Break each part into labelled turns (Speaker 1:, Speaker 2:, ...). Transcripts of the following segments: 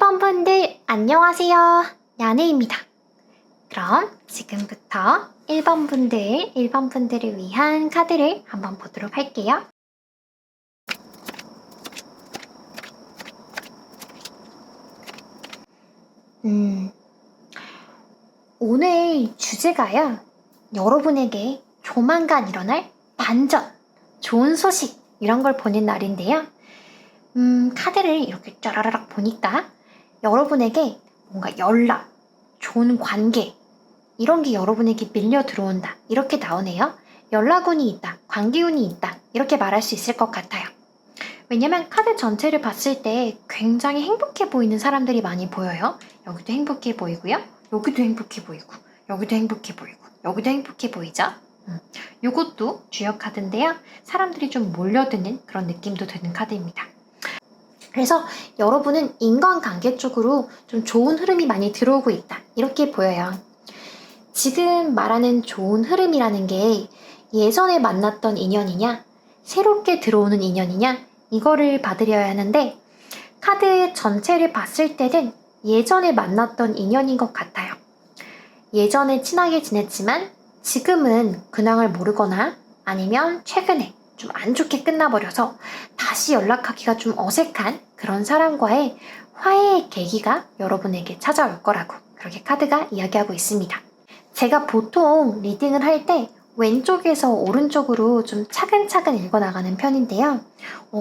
Speaker 1: 1번 분들 안녕하세요. 야네입니다. 그럼 지금부터 1번 분들을 위한 카드를 한번 보도록 할게요. 오늘 주제가요. 여러분에게 조만간 일어날 반전, 좋은 소식 이런 걸 보는 날인데요. 카드를 이렇게 짜라락 보니까 여러분에게 뭔가 연락, 좋은 관계 이런 게 여러분에게 밀려 들어온다 이렇게 나오네요. 연락운이 있다, 관계운이 있다 이렇게 말할 수 있을 것 같아요. 왜냐면 카드 전체를 봤을 때 굉장히 행복해 보이는 사람들이 많이 보여요. 여기도 행복해 보이고요. 여기도 행복해 보이고 여기도 행복해 보이고 여기도 행복해 보이죠? 이것도 주역 카드인데요. 사람들이 좀 몰려드는 그런 느낌도 드는 카드입니다. 그래서 여러분은 인간관계 쪽으로 좀 좋은 흐름이 많이 들어오고 있다 이렇게 보여요. 지금 말하는 좋은 흐름이라는 게 예전에 만났던 인연이냐 새롭게 들어오는 인연이냐 이거를 받으려야 하는데 카드 전체를 봤을 때는 예전에 만났던 인연인 것 같아요. 예전에 친하게 지냈지만 지금은 근황을 모르거나 아니면 최근에 좀 안 좋게 끝나버려서 다시 연락하기가 좀 어색한 그런 사람과의 화해의 계기가 여러분에게 찾아올 거라고 그렇게 카드가 이야기하고 있습니다. 제가 보통 리딩을 할 때 왼쪽에서 오른쪽으로 좀 차근차근 읽어나가는 편인데요.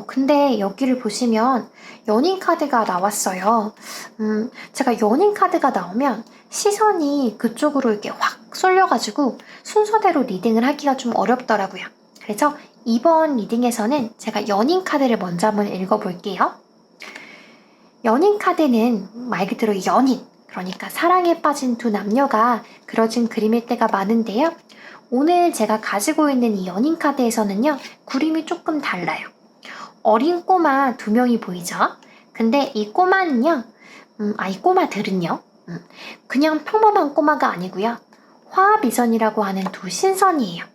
Speaker 1: 근데 여기를 보시면 연인 카드가 나왔어요. 제가 연인 카드가 나오면 시선이 그쪽으로 이렇게 확 쏠려가지고 순서대로 리딩을 하기가 좀 어렵더라고요. 그래서 이번 리딩에서는 제가 연인 카드를 먼저 한번 읽어볼게요. 연인 카드는 말 그대로 연인, 그러니까 사랑에 빠진 두 남녀가 그려진 그림일 때가 많은데요. 오늘 제가 가지고 있는 이 연인 카드에서는요, 그림이 조금 달라요. 어린 꼬마 2명이 보이죠? 근데 이 꼬마는요, 이 꼬마들은요, 그냥 평범한 꼬마가 아니고요. 화합이선이라고 하는 두 신선이에요.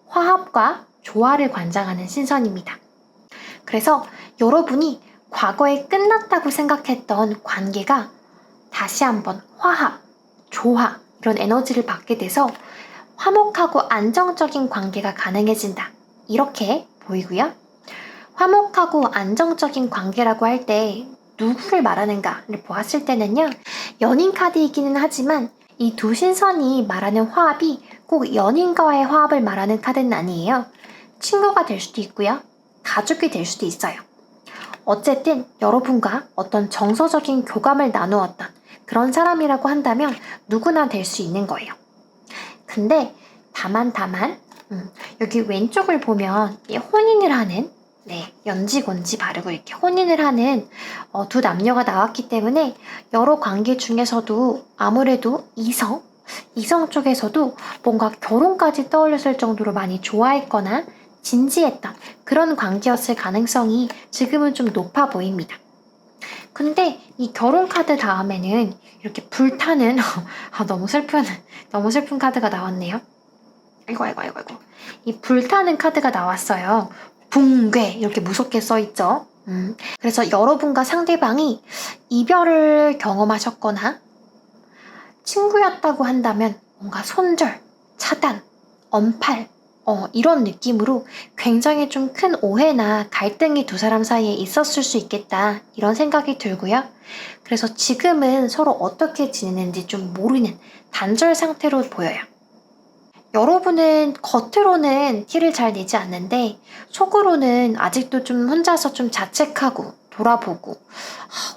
Speaker 1: 화합과 조화를 관장하는 신선입니다. 그래서 여러분이 과거에 끝났다고 생각했던 관계가 다시 한번 화합, 조화 이런 에너지를 받게 돼서 화목하고 안정적인 관계가 가능해진다. 이렇게 보이고요. 화목하고 안정적인 관계라고 할 때 누구를 말하는가를 보았을 때는요. 연인 카드이기는 하지만 이 두 신선이 말하는 화합이 꼭 연인과의 화합을 말하는 카드는 아니에요. 친구가 될 수도 있고요. 가족이 될 수도 있어요. 어쨌든 여러분과 어떤 정서적인 교감을 나누었던 그런 사람이라고 한다면 누구나 될 수 있는 거예요. 근데 다만 여기 왼쪽을 보면 혼인을 하는 연지곤지 바르고 이렇게 혼인을 하는 두 남녀가 나왔기 때문에 여러 관계 중에서도 아무래도 이성 쪽에서도 뭔가 결혼까지 떠올렸을 정도로 많이 좋아했거나 진지했던 그런 관계였을 가능성이 지금은 좀 높아 보입니다. 근데 이 결혼 카드 다음에는 이렇게 불타는 너무 슬픈 카드가 나왔네요. 아이고. 이 불타는 카드가 나왔어요. 붕괴 이렇게 무섭게 써있죠. 그래서 여러분과 상대방이 이별을 경험하셨거나 친구였다고 한다면 뭔가 손절, 차단, 언팔 이런 느낌으로 굉장히 좀 큰 오해나 갈등이 두 사람 사이에 있었을 수 있겠다 이런 생각이 들고요. 그래서 지금은 서로 어떻게 지내는지 좀 모르는 단절 상태로 보여요. 여러분은 겉으로는 티를 잘 내지 않는데 속으로는 아직도 좀 혼자서 좀 자책하고 돌아보고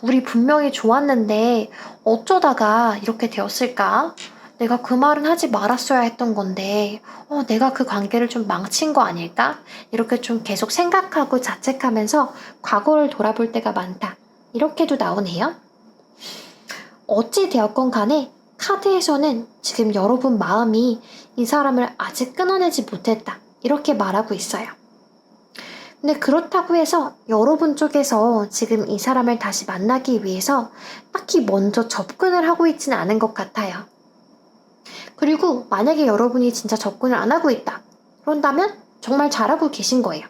Speaker 1: 우리 분명히 좋았는데 어쩌다가 이렇게 되었을까? 내가 그 말은 하지 말았어야 했던 건데 내가 그 관계를 좀 망친 거 아닐까? 이렇게 좀 계속 생각하고 자책하면서 과거를 돌아볼 때가 많다. 이렇게도 나오네요. 어찌 되었건 간에 카드에서는 지금 여러분 마음이 이 사람을 아직 끊어내지 못했다. 이렇게 말하고 있어요. 근데 그렇다고 해서 여러분 쪽에서 지금 이 사람을 다시 만나기 위해서 딱히 먼저 접근을 하고 있지는 않은 것 같아요. 그리고 만약에 여러분이 진짜 접근을 안 하고 있다. 그런다면 정말 잘하고 계신 거예요.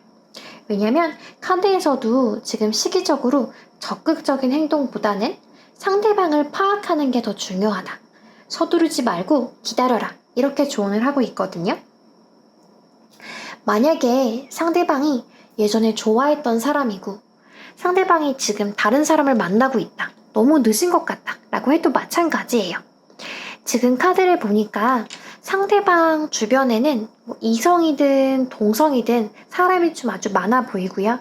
Speaker 1: 왜냐면 카드에서도 지금 시기적으로 적극적인 행동보다는 상대방을 파악하는 게 더 중요하다. 서두르지 말고 기다려라. 이렇게 조언을 하고 있거든요. 만약에 상대방이 예전에 좋아했던 사람이고 상대방이 지금 다른 사람을 만나고 있다. 너무 늦은 것 같다. 라고 해도 마찬가지예요. 지금 카드를 보니까 상대방 주변에는 뭐 이성이든 동성이든 사람이 좀 아주 많아 보이고요.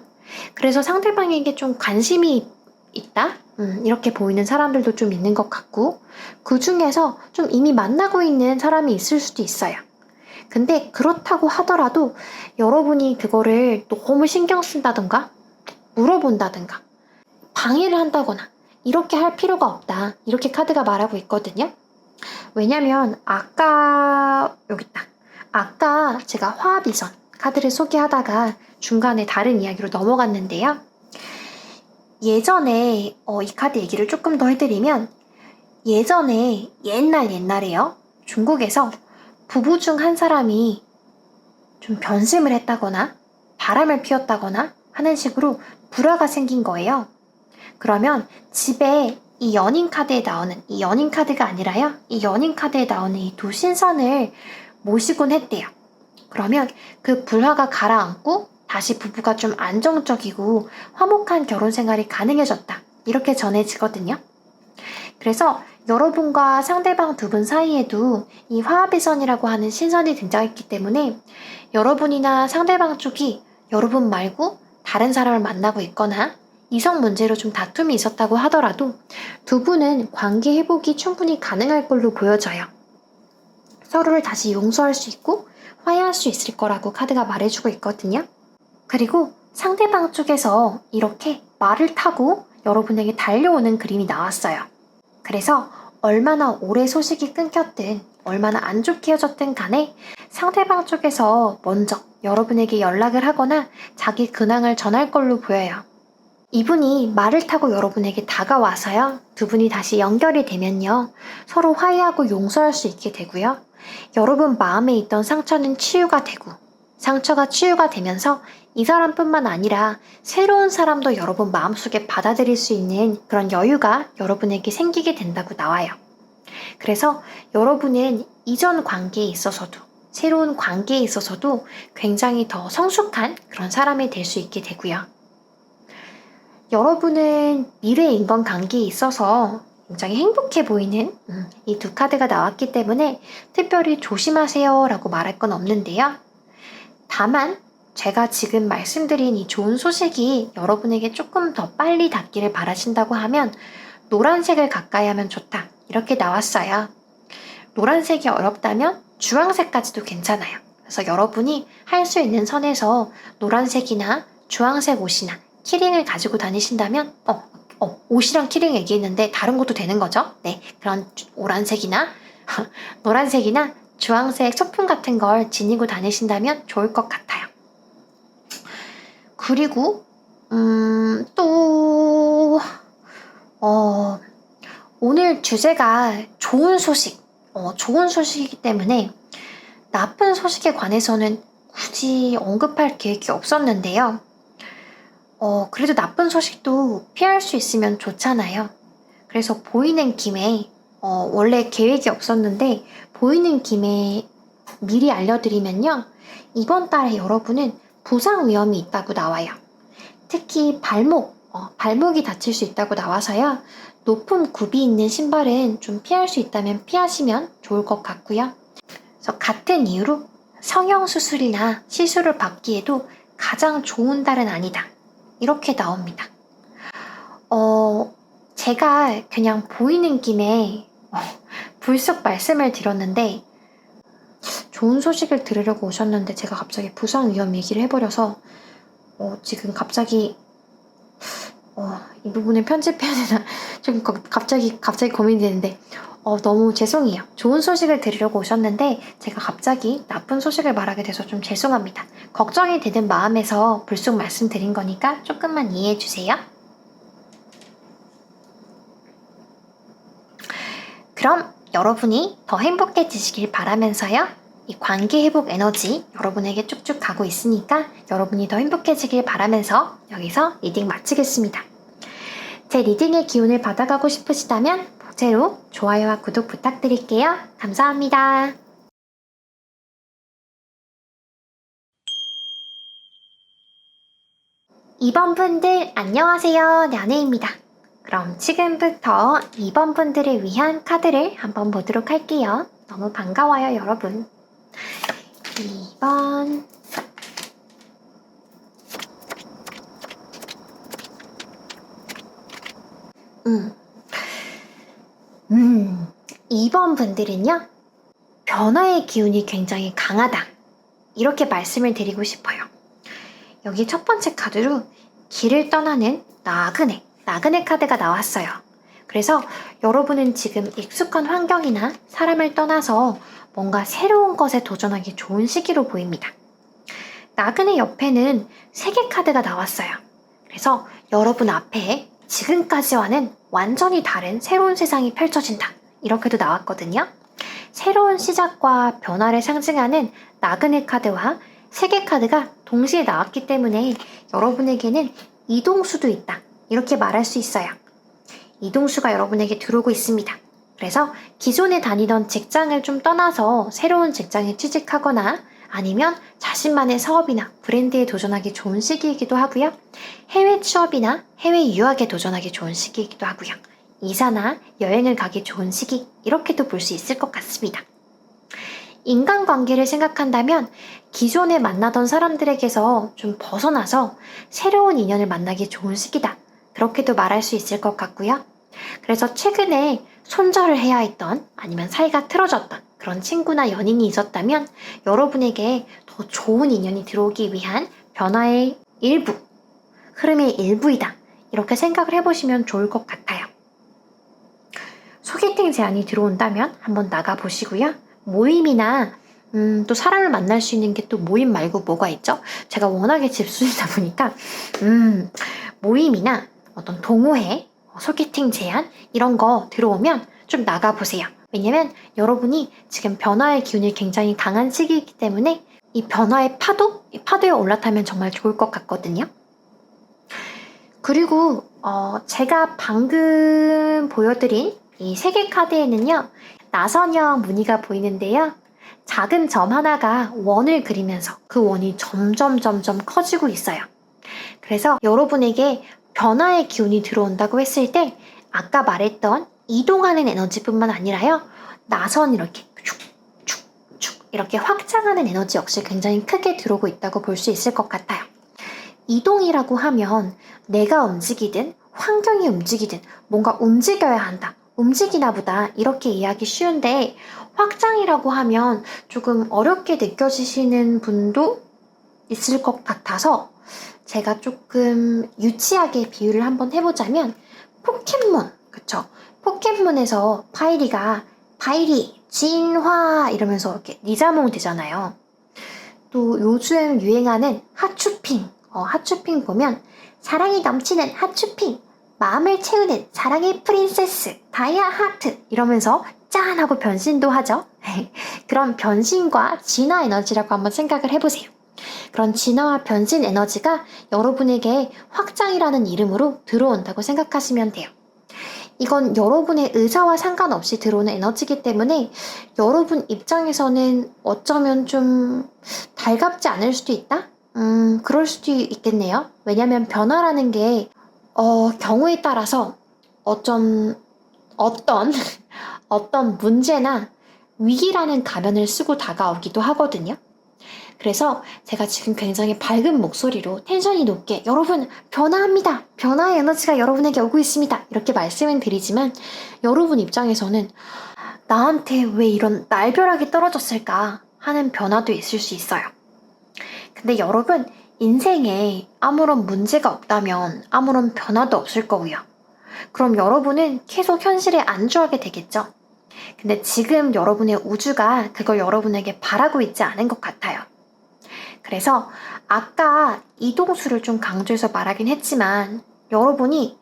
Speaker 1: 그래서 상대방에게 좀 관심이 있다? 이렇게 보이는 사람들도 좀 있는 것 같고, 그 중에서 좀 이미 만나고 있는 사람이 있을 수도 있어요. 근데 그렇다고 하더라도 여러분이 그거를 너무 신경 쓴다던가, 물어본다든가, 방해를 한다거나, 이렇게 할 필요가 없다. 이렇게 카드가 말하고 있거든요. 왜냐면 여기 있다. 아까 제가 화합이선 카드를 소개하다가 중간에 다른 이야기로 넘어갔는데요. 예전에 이 카드 얘기를 조금 더 해드리면 예전에 옛날에요. 중국에서 부부 중 한 사람이 좀 변심을 했다거나 바람을 피웠다거나 하는 식으로 불화가 생긴 거예요. 그러면 집에 이 연인 카드에 나오는 이 연인 카드가 아니라요. 이 연인 카드에 나오는 이 두 신선을 모시곤 했대요. 그러면 그 불화가 가라앉고 다시 부부가 좀 안정적이고 화목한 결혼 생활이 가능해졌다. 이렇게 전해지거든요. 그래서 여러분과 상대방 두 분 사이에도 이 화합의 선이라고 하는 신선이 등장했기 때문에 여러분이나 상대방 쪽이 여러분 말고 다른 사람을 만나고 있거나 이성 문제로 좀 다툼이 있었다고 하더라도 두 분은 관계 회복이 충분히 가능할 걸로 보여져요. 서로를 다시 용서할 수 있고 화해할 수 있을 거라고 카드가 말해주고 있거든요. 그리고 상대방 쪽에서 이렇게 말을 타고 여러분에게 달려오는 그림이 나왔어요. 그래서 얼마나 오래 소식이 끊겼든 얼마나 안 좋게 헤어졌든 간에 상대방 쪽에서 먼저 여러분에게 연락을 하거나 자기 근황을 전할 걸로 보여요. 이분이 말을 타고 여러분에게 다가와서요. 두 분이 다시 연결이 되면요. 서로 화해하고 용서할 수 있게 되고요. 여러분 마음에 있던 상처는 치유가 되고 상처가 치유가 되면서 이 사람뿐만 아니라 새로운 사람도 여러분 마음속에 받아들일 수 있는 그런 여유가 여러분에게 생기게 된다고 나와요. 그래서 여러분은 이전 관계에 있어서도 새로운 관계에 있어서도 굉장히 더 성숙한 그런 사람이 될 수 있게 되고요. 여러분은 미래 인간관계에 있어서 굉장히 행복해 보이는 이 두 카드가 나왔기 때문에 특별히 조심하세요 라고 말할 건 없는데요. 다만 제가 지금 말씀드린 이 좋은 소식이 여러분에게 조금 더 빨리 닿기를 바라신다고 하면 노란색을 가까이 하면 좋다 이렇게 나왔어요. 노란색이 어렵다면 주황색까지도 괜찮아요. 그래서 여러분이 할 수 있는 선에서 노란색이나 주황색 옷이나 키링을 가지고 다니신다면 옷이랑 키링 얘기했는데 다른 것도 되는 거죠. 네, 그런 오란색이나 노란색이나 주황색 소품 같은 걸 지니고 다니신다면 좋을 것 같아요. 그리고 또 오늘 주제가 좋은 소식이기 때문에 나쁜 소식에 관해서는 굳이 언급할 계획이 없었는데요. 그래도 나쁜 소식도 피할 수 있으면 좋잖아요. 그래서 보이는 김에 원래 계획이 없었는데 보이는 김에 미리 알려드리면요. 이번 달에 여러분은 부상 위험이 있다고 나와요. 특히 발목이 다칠 수 있다고 나와서요. 높은 굽이 있는 신발은 좀 피할 수 있다면 피하시면 좋을 것 같고요. 그래서 같은 이유로 성형수술이나 시술을 받기에도 가장 좋은 달은 아니다. 이렇게 나옵니다. 제가 그냥 보이는 김에 불쑥 말씀을 드렸는데 좋은 소식을 들으려고 오셨는데 제가 갑자기 부상 위험 얘기를 해버려서 지금 갑자기 이 부분을 편집해야 되나 좀 갑자기 고민되는데 너무 죄송해요. 좋은 소식을 들으려고 오셨는데 제가 갑자기 나쁜 소식을 말하게 돼서 좀 죄송합니다. 걱정이 되는 마음에서 불쑥 말씀드린 거니까 조금만 이해해 주세요. 그럼 여러분이 더 행복해지시길 바라면서요. 이 관계 회복 에너지 여러분에게 쭉쭉 가고 있으니까 여러분이 더 행복해지길 바라면서 여기서 리딩 마치겠습니다. 제 리딩의 기운을 받아가고 싶으시다면 복제로 좋아요와 구독 부탁드릴게요. 감사합니다. 이번 분들 안녕하세요. 나네입니다. 그럼 지금부터 2번 분들을 위한 카드를 한번 보도록 할게요. 너무 반가워요, 여러분. 2번 2번 분들은요, 변화의 기운이 굉장히 강하다. 이렇게 말씀을 드리고 싶어요. 여기 첫 번째 카드로 길을 떠나는 나그네 카드가 나왔어요. 그래서 여러분은 지금 익숙한 환경이나 사람을 떠나서 뭔가 새로운 것에 도전하기 좋은 시기로 보입니다. 나그네 옆에는 세계 카드가 나왔어요. 그래서 여러분 앞에 지금까지와는 완전히 다른 새로운 세상이 펼쳐진다. 이렇게도 나왔거든요. 새로운 시작과 변화를 상징하는 나그네 카드와 세계 카드가 동시에 나왔기 때문에 여러분에게는 이동수도 있다. 이렇게 말할 수 있어요. 이동수가 여러분에게 들어오고 있습니다. 그래서 기존에 다니던 직장을 좀 떠나서 새로운 직장에 취직하거나 아니면 자신만의 사업이나 브랜드에 도전하기 좋은 시기이기도 하고요. 해외 취업이나 해외 유학에 도전하기 좋은 시기이기도 하고요. 이사나 여행을 가기 좋은 시기, 이렇게도 볼 수 있을 것 같습니다. 인간관계를 생각한다면 기존에 만나던 사람들에게서 좀 벗어나서 새로운 인연을 만나기 좋은 시기다. 그렇게도 말할 수 있을 것 같고요. 그래서 최근에 손절을 해야 했던 아니면 사이가 틀어졌던 그런 친구나 연인이 있었다면 여러분에게 더 좋은 인연이 들어오기 위한 변화의 일부, 흐름의 일부이다. 이렇게 생각을 해보시면 좋을 것 같아요. 소개팅 제안이 들어온다면 한번 나가보시고요. 모임이나 또 사람을 만날 수 있는 게 또 모임 말고 뭐가 있죠? 제가 워낙에 집순이다 보니까 모임이나 어떤 동호회, 소개팅 제안 이런 거 들어오면 좀 나가보세요. 왜냐면 여러분이 지금 변화의 기운이 굉장히 강한 시기이기 때문에 이 변화의 파도? 이 파도에 올라타면 정말 좋을 것 같거든요. 그리고 제가 방금 보여드린 이 세 개 카드에는요, 나선형 무늬가 보이는데요. 작은 점 하나가 원을 그리면서 그 원이 점점 커지고 있어요. 그래서 여러분에게 변화의 기운이 들어온다고 했을 때 아까 말했던 이동하는 에너지뿐만 아니라요. 나선 이렇게 축축축 이렇게 확장하는 에너지 역시 굉장히 크게 들어오고 있다고 볼 수 있을 것 같아요. 이동이라고 하면 내가 움직이든 환경이 움직이든 뭔가 움직여야 한다. 움직이나 보다 이렇게 이해하기 쉬운데 확장이라고 하면 조금 어렵게 느껴지시는 분도 있을 것 같아서 제가 조금 유치하게 비유를 한번 해보자면 포켓몬, 그쵸? 포켓몬에서 파이리, 진화 이러면서 이렇게 니자몽 되잖아요. 또 요즘 유행하는 핫추핑 보면 사랑이 넘치는 핫추핑, 마음을 채우는 사랑의 프린세스, 다이아 하트 이러면서 짠 하고 변신도 하죠. 그런 변신과 진화 에너지라고 한번 생각을 해보세요. 그런 진화와 변신 에너지가 여러분에게 확장이라는 이름으로 들어온다고 생각하시면 돼요. 이건 여러분의 의사와 상관없이 들어오는 에너지이기 때문에 여러분 입장에서는 어쩌면 좀 달갑지 않을 수도 있다? 그럴 수도 있겠네요. 왜냐면 변화라는 게 경우에 따라서 어떤 문제나 위기라는 가면을 쓰고 다가오기도 하거든요. 그래서 제가 지금 굉장히 밝은 목소리로 텐션이 높게 여러분 변화합니다. 변화의 에너지가 여러분에게 오고 있습니다. 이렇게 말씀을 드리지만 여러분 입장에서는 나한테 왜 이런 날벼락이 떨어졌을까 하는 변화도 있을 수 있어요. 근데 여러분 인생에 아무런 문제가 없다면 아무런 변화도 없을 거고요. 그럼 여러분은 계속 현실에 안주하게 되겠죠. 근데 지금 여러분의 우주가 그걸 여러분에게 바라고 있지 않은 것 같아요. 그래서 아까 이동수를 좀 강조해서 말하긴 했지만 여러분이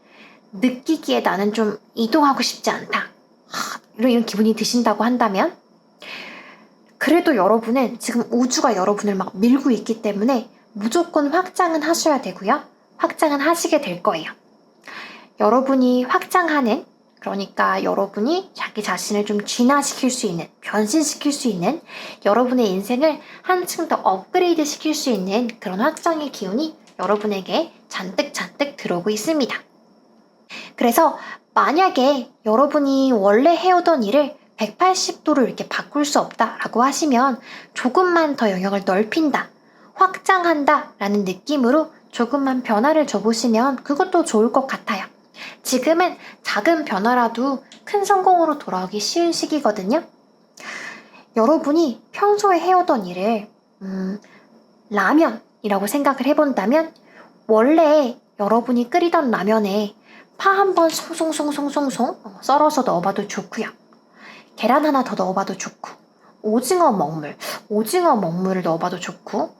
Speaker 1: 느끼기에 나는 좀 이동하고 싶지 않다. 이런 기분이 드신다고 한다면 그래도 여러분은 지금 우주가 여러분을 막 밀고 있기 때문에 무조건 확장은 하셔야 되고요. 확장은 하시게 될 거예요. 여러분이 확장하는, 그러니까 여러분이 자기 자신을 좀 진화시킬 수 있는, 변신시킬 수 있는, 여러분의 인생을 한층 더 업그레이드 시킬 수 있는 그런 확장의 기운이 여러분에게 잔뜩 들어오고 있습니다. 그래서 만약에 여러분이 원래 해오던 일을 180도로 이렇게 바꿀 수 없다라고 하시면 조금만 더 영역을 넓힌다, 확장한다 라는 느낌으로 조금만 변화를 줘보시면 그것도 좋을 것 같아요. 지금은 작은 변화라도 큰 성공으로 돌아오기 쉬운 시기거든요. 여러분이 평소에 해오던 일을 라면이라고 생각을 해본다면 원래 여러분이 끓이던 라면에 파 한번 송송송송송송 썰어서 넣어봐도 좋고요. 계란 하나 더 넣어봐도 좋고, 오징어 먹물을 넣어봐도 좋고,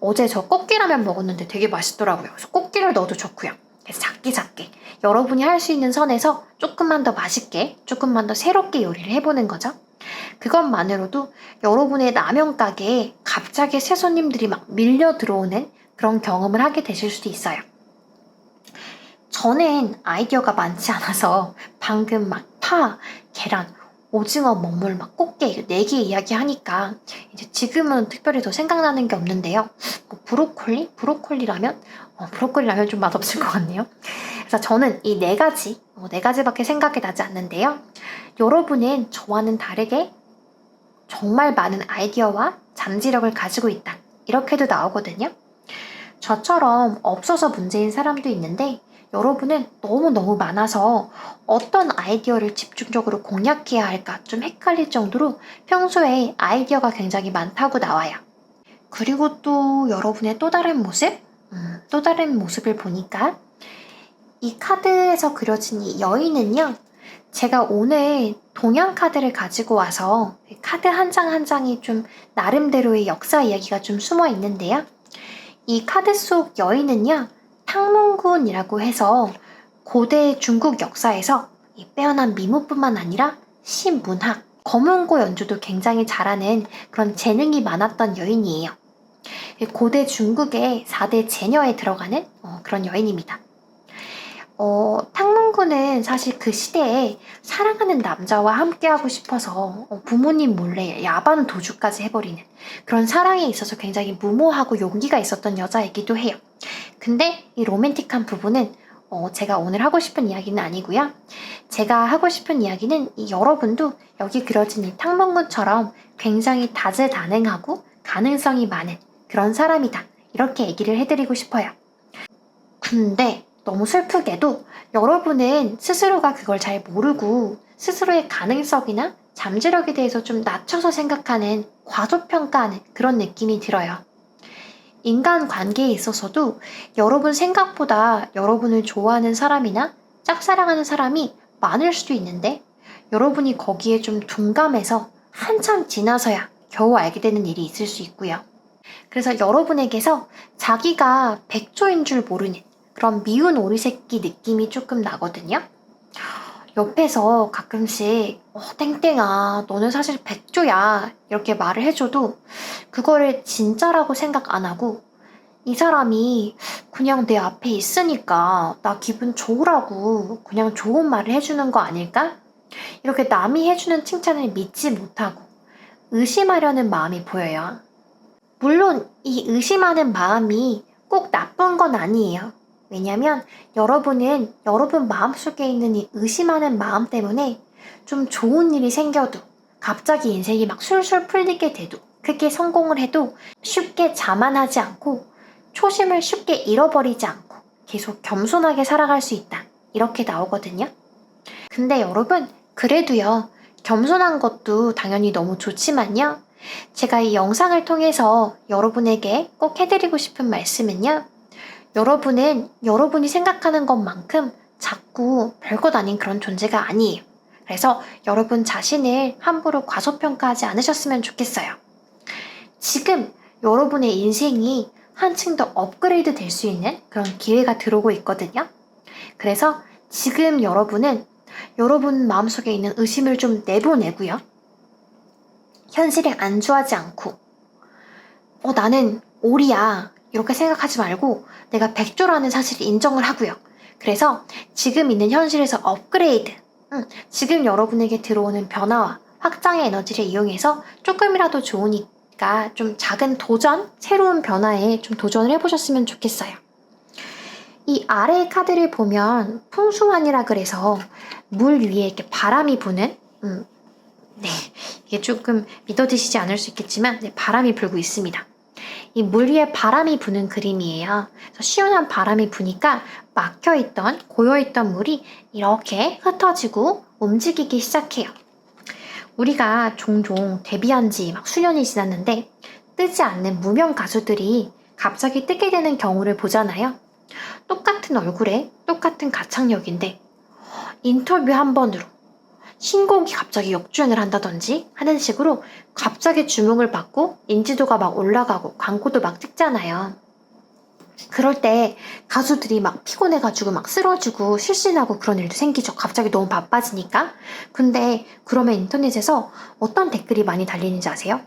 Speaker 1: 어제 저 꽃게라면 먹었는데 되게 맛있더라고요. 그래서 꽃게를 넣어도 좋고요. 그래서 작게 여러분이 할 수 있는 선에서 조금만 더 맛있게, 조금만 더 새롭게 요리를 해보는 거죠. 그것만으로도 여러분의 라면 가게에 갑자기 새 손님들이 막 밀려 들어오는 그런 경험을 하게 되실 수도 있어요. 저는 아이디어가 많지 않아서 방금 막 파, 계란, 오징어 먹물, 막 꽃게 4개 이야기하니까 이제 지금은 특별히 더 생각나는 게 없는데요. 뭐 브로콜리 라면? 브로콜리 라면 좀 맛없을 것 같네요. 그래서 저는 이 4가지, 4가지밖에 생각이 나지 않는데요. 여러분은 저와는 다르게 정말 많은 아이디어와 잠재력을 가지고 있다, 이렇게도 나오거든요. 저처럼 없어서 문제인 사람도 있는데 여러분은 너무너무 많아서 어떤 아이디어를 집중적으로 공략해야 할까 좀 헷갈릴 정도로 평소에 아이디어가 굉장히 많다고 나와요. 그리고 또 여러분의 또 다른 모습을 보니까 이 카드에서 그려진 이 여인은요, 제가 오늘 동양 카드를 가지고 와서 카드 한 장 한 장이 좀 나름대로의 역사 이야기가 좀 숨어 있는데요. 이 카드 속 여인은요, 탕문군이라고 해서 고대 중국 역사에서 이 빼어난 미모뿐만 아니라 신문학, 검은고 연주도 굉장히 잘하는 그런 재능이 많았던 여인이에요. 고대 중국의 4대 제녀에 들어가는 그런 여인입니다. 탕문군은 사실 그 시대에 사랑하는 남자와 함께하고 싶어서 부모님 몰래 야반 도주까지 해버리는 그런 사랑에 있어서 굉장히 무모하고 용기가 있었던 여자이기도 해요. 근데 이 로맨틱한 부분은 제가 오늘 하고 싶은 이야기는 아니고요. 제가 하고 싶은 이야기는 이 여러분도 여기 그려진 이 탕문군처럼 굉장히 다재다능하고 가능성이 많은 그런 사람이다, 이렇게 얘기를 해드리고 싶어요. 근데 너무 슬프게도 여러분은 스스로가 그걸 잘 모르고 스스로의 가능성이나 잠재력에 대해서 좀 낮춰서 생각하는, 과소평가하는 그런 느낌이 들어요. 인간 관계에 있어서도 여러분 생각보다 여러분을 좋아하는 사람이나 짝사랑하는 사람이 많을 수도 있는데 여러분이 거기에 좀 둔감해서 한참 지나서야 겨우 알게 되는 일이 있을 수 있고요. 그래서 여러분에게서 자기가 백조인 줄 모르는 그런 미운 오리새끼 느낌이 조금 나거든요. 옆에서 가끔씩 땡땡아 너는 사실 백조야 이렇게 말을 해줘도 그거를 진짜라고 생각 안 하고 이 사람이 그냥 내 앞에 있으니까 나 기분 좋으라고 그냥 좋은 말을 해주는 거 아닐까? 이렇게 남이 해주는 칭찬을 믿지 못하고 의심하려는 마음이 보여요. 물론 이 의심하는 마음이 꼭 나쁜 건 아니에요. 왜냐면 여러분은 여러분 마음속에 있는 이 의심하는 마음 때문에 좀 좋은 일이 생겨도, 갑자기 인생이 막 술술 풀리게 돼도, 크게 성공을 해도 쉽게 자만하지 않고 초심을 쉽게 잃어버리지 않고 계속 겸손하게 살아갈 수 있다, 이렇게 나오거든요. 근데 여러분, 그래도요, 겸손한 것도 당연히 너무 좋지만요, 제가 이 영상을 통해서 여러분에게 꼭 해드리고 싶은 말씀은요, 여러분은 여러분이 생각하는 것만큼 자꾸 별것 아닌 그런 존재가 아니에요. 그래서 여러분 자신을 함부로 과소평가하지 않으셨으면 좋겠어요. 지금 여러분의 인생이 한층 더 업그레이드 될 수 있는 그런 기회가 들어오고 있거든요. 그래서 지금 여러분은 여러분 마음속에 있는 의심을 좀 내보내고요. 현실에 안주하지 않고 나는 오리야 이렇게 생각하지 말고 내가 백조라는 사실을 인정을 하고요. 그래서 지금 있는 현실에서 업그레이드, 지금 여러분에게 들어오는 변화와 확장의 에너지를 이용해서 조금이라도 좋으니까 좀 작은 도전, 새로운 변화에 좀 도전을 해보셨으면 좋겠어요. 이 아래의 카드를 보면 풍수환이라 그래서 물 위에 이렇게 바람이 부는, 네, 이게 조금 믿어지시지 않을 수 있겠지만 네, 바람이 불고 있습니다. 이 물 위에 바람이 부는 그림이에요. 그래서 시원한 바람이 부니까 막혀있던, 고여있던 물이 이렇게 흩어지고 움직이기 시작해요. 우리가 종종 데뷔한 지 막 수년이 지났는데 뜨지 않는 무명 가수들이 갑자기 뜨게 되는 경우를 보잖아요. 똑같은 얼굴에 똑같은 가창력인데 인터뷰 한 번으로 신곡이 갑자기 역주행을 한다든지 하는 식으로 갑자기 주목을 받고 인지도가 막 올라가고 광고도 막 찍잖아요. 그럴 때 가수들이 막 피곤해가지고 막 쓰러지고 실신하고 그런 일도 생기죠. 갑자기 너무 바빠지니까. 근데 그러면 인터넷에서 어떤 댓글이 많이 달리는지 아세요?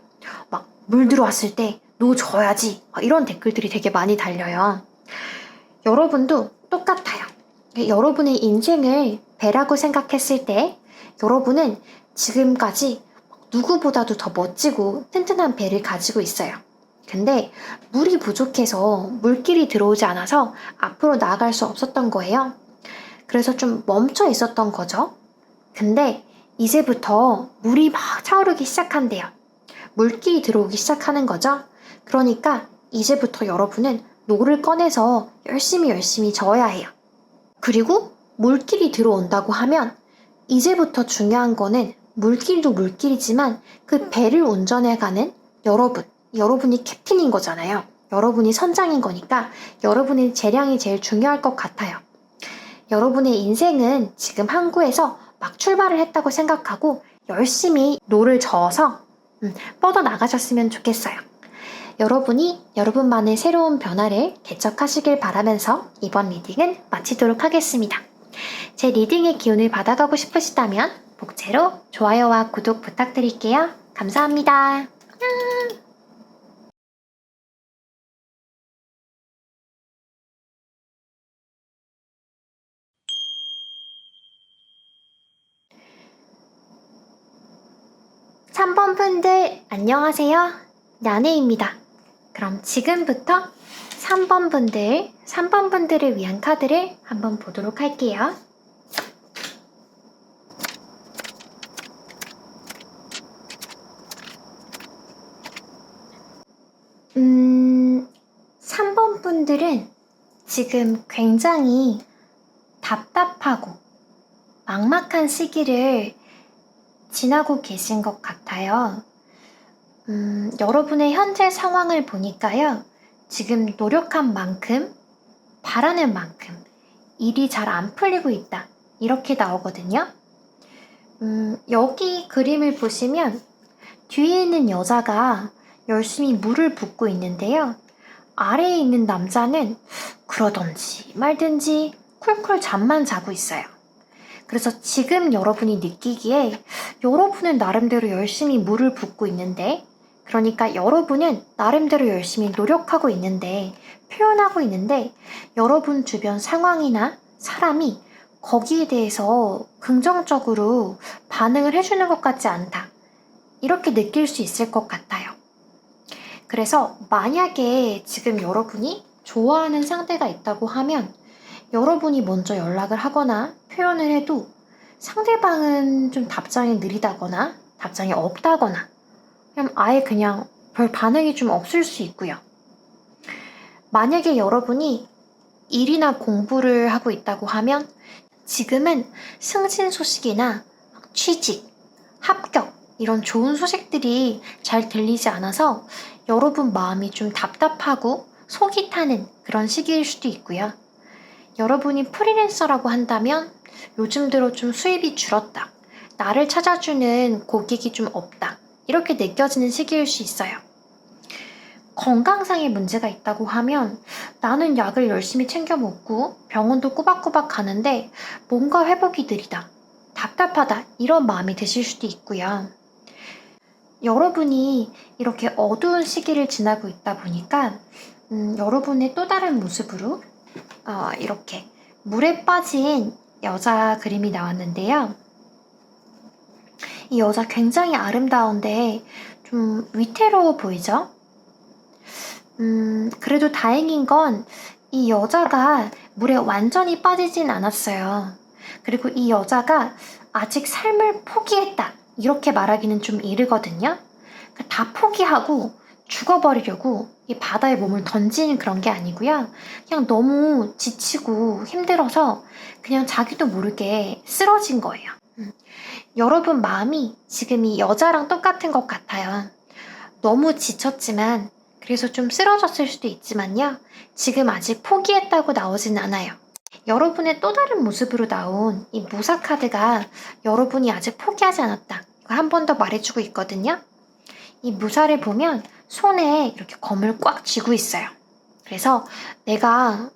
Speaker 1: 막 물 들어왔을 때 너 져야지 이런 댓글들이 되게 많이 달려요. 여러분도 똑같아요. 여러분의 인생을 배라고 생각했을 때 여러분은 지금까지 누구보다도 더 멋지고 튼튼한 배를 가지고 있어요. 근데 물이 부족해서 물길이 들어오지 않아서 앞으로 나아갈 수 없었던 거예요. 그래서 좀 멈춰 있었던 거죠. 근데 이제부터 물이 막 차오르기 시작한대요. 물길이 들어오기 시작하는 거죠. 그러니까 이제부터 여러분은 노를 꺼내서 열심히 저어야 해요. 그리고 물길이 들어온다고 하면 이제부터 중요한 거는 물길도 물길이지만 그 배를 운전해가는 여러분이 캡틴인 거잖아요. 여러분이 선장인 거니까 여러분의 재량이 제일 중요할 것 같아요. 여러분의 인생은 지금 항구에서 막 출발을 했다고 생각하고 열심히 노를 저어서 뻗어나가셨으면 좋겠어요. 여러분이 여러분만의 새로운 변화를 개척하시길 바라면서 이번 리딩은 마치도록 하겠습니다. 제 리딩의 기운을 받아가고 싶으시다면 복제로 좋아요와 구독 부탁드릴게요. 감사합니다. 3번 분들 안녕하세요. 나네입니다. 그럼 지금부터 3번 분들을 위한 카드를 한번 보도록 할게요. 3번 분들은 지금 굉장히 답답하고 막막한 시기를 지나고 계신 것 같아요. 여러분의 현재 상황을 보니까요. 지금 노력한 만큼, 바라는 만큼 일이 잘 안 풀리고 있다. 이렇게 나오거든요. 여기 그림을 보시면 뒤에 있는 여자가 열심히 물을 붓고 있는데요. 아래에 있는 남자는 그러던지 말든지 쿨쿨 잠만 자고 있어요. 그래서 지금 여러분이 느끼기에 여러분은 나름대로 열심히 물을 붓고 있는데, 그러니까 여러분은 나름대로 열심히 노력하고 있는데, 표현하고 있는데, 여러분 주변 상황이나 사람이 거기에 대해서 긍정적으로 반응을 해주는 것 같지 않다. 이렇게 느낄 수 있을 것 같아요. 그래서 만약에 지금 여러분이 좋아하는 상대가 있다고 하면 여러분이 먼저 연락을 하거나 표현을 해도 상대방은 좀 답장이 느리다거나 답장이 없다거나 그냥 별 반응이 좀 없을 수 있고요. 만약에 여러분이 일이나 공부를 하고 있다고 하면 지금은 승진 소식이나 취직, 합격 이런 좋은 소식들이 잘 들리지 않아서 여러분 마음이 좀 답답하고 속이 타는 그런 시기일 수도 있고요. 여러분이 프리랜서라고 한다면 요즘 들어 좀 수입이 줄었다. 나를 찾아주는 고객이 좀 없다. 이렇게 느껴지는 시기일 수 있어요. 건강상의 문제가 있다고 하면 나는 약을 열심히 챙겨 먹고 병원도 꼬박꼬박 가는데 뭔가 회복이 느리다. 답답하다. 이런 마음이 드실 수도 있고요. 여러분이 이렇게 어두운 시기를 지나고 있다 보니까 여러분의 또 다른 모습으로 이렇게 물에 빠진 여자 그림이 나왔는데요. 이 여자 굉장히 아름다운데 좀 위태로워 보이죠? 그래도 다행인 건 이 여자가 물에 완전히 빠지진 않았어요. 그리고 이 여자가 아직 삶을 포기했다, 이렇게 말하기는 좀 이르거든요. 그러니까 다 포기하고 죽어버리려고 이 바다에 몸을 던지는 그런 게 아니고요. 그냥 너무 지치고 힘들어서 그냥 자기도 모르게 쓰러진 거예요. 여러분 마음이 지금 이 여자랑 똑같은 것 같아요. 너무 지쳤지만, 그래서 좀 쓰러졌을 수도 있지만요. 지금 아직 포기했다고 나오진 않아요. 여러분의 또 다른 모습으로 나온 이 무사 카드가 여러분이 아직 포기하지 않았다, 이거 한 번 더 말해주고 있거든요. 이 무사를 보면 손에 이렇게 검을 꽉 쥐고 있어요. 그래서 내가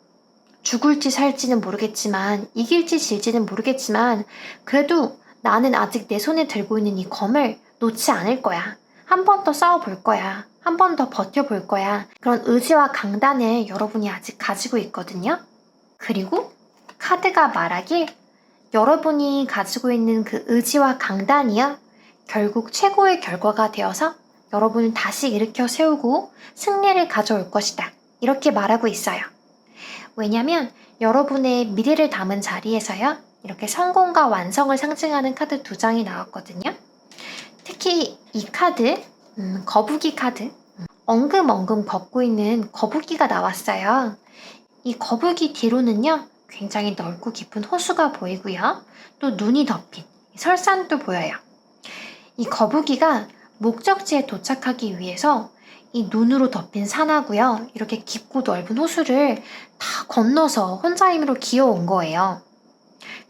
Speaker 1: 죽을지 살지는 모르겠지만, 이길지 질지는 모르겠지만, 그래도 나는 아직 내 손에 들고 있는 이 검을 놓지 않을 거야. 한 번 더 싸워볼 거야. 한 번 더 버텨볼 거야. 그런 의지와 강단을 여러분이 아직 가지고 있거든요. 그리고 카드가 말하길, 여러분이 가지고 있는 그 의지와 강단이요, 결국 최고의 결과가 되어서 여러분을 다시 일으켜 세우고 승리를 가져올 것이다, 이렇게 말하고 있어요. 왜냐면 여러분의 미래를 담은 자리에서요, 이렇게 성공과 완성을 상징하는 카드 2장이 나왔거든요. 특히 이 카드, 거북이 카드, 엉금엉금 걷고 있는 거북이가 나왔어요. 이 거북이 뒤로는요, 굉장히 넓고 깊은 호수가 보이고요. 또 눈이 덮인 설산도 보여요. 이 거북이가 목적지에 도착하기 위해서 이 눈으로 덮인 산하고요, 이렇게 깊고 넓은 호수를 다 건너서 혼자 힘으로 기어온 거예요.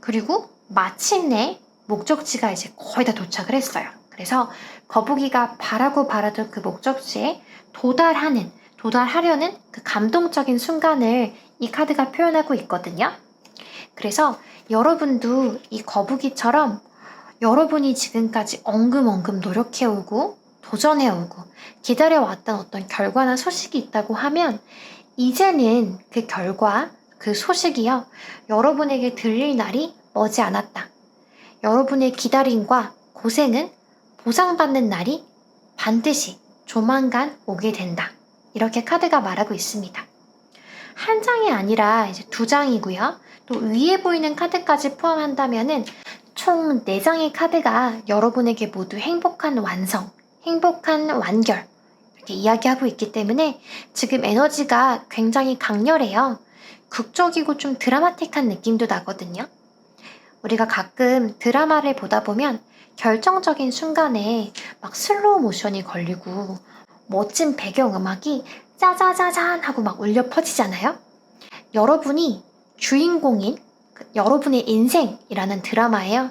Speaker 1: 그리고 마침내 목적지가 이제 거의 다 도착을 했어요. 그래서 거북이가 바라던 그 목적지에 도달하려는 그 감동적인 순간을 이 카드가 표현하고 있거든요. 그래서 여러분도 이 거북이처럼 여러분이 지금까지 엉금엉금 노력해오고 도전해오고 기다려왔던 어떤 결과나 소식이 있다고 하면, 이제는 그 결과, 그 소식이요, 여러분에게 들릴 날이 머지 않았다. 여러분의 기다림과 고생은 보상받는 날이 반드시 조만간 오게 된다, 이렇게 카드가 말하고 있습니다. 한 장이 아니라 이제 2장이고요. 또 위에 보이는 카드까지 포함한다면은 총 4장의 카드가 여러분에게 모두 행복한 완성, 행복한 완결, 이렇게 이야기하고 있기 때문에 지금 에너지가 굉장히 강렬해요. 극적이고 좀 드라마틱한 느낌도 나거든요. 우리가 가끔 드라마를 보다 보면 결정적인 순간에 막 슬로우 모션이 걸리고 멋진 배경음악이 짜자자잔 하고 막 울려 퍼지잖아요. 여러분이 주인공인 여러분의 인생이라는 드라마예요.